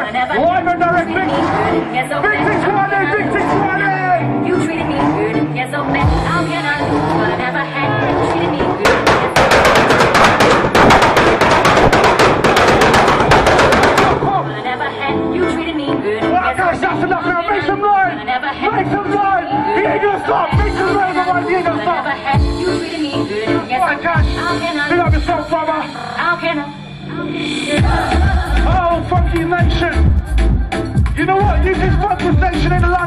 Live and direct, Big 618, Big 618. You treated me good, yes, so bad. How can I lose what I never had? You treated me good, yes, so bad. What I never had, you treated me good. Well, guys, that's enough now. Make some noise. Make some noise. He ain't gonna stop. Make some noise, otherwise he ain't gonna stop. You treated me good, yes, Right, Cash. Big up yourself, brother. How can I? Oh, Funky Nation. You know what? Use this Funky Nation in the live.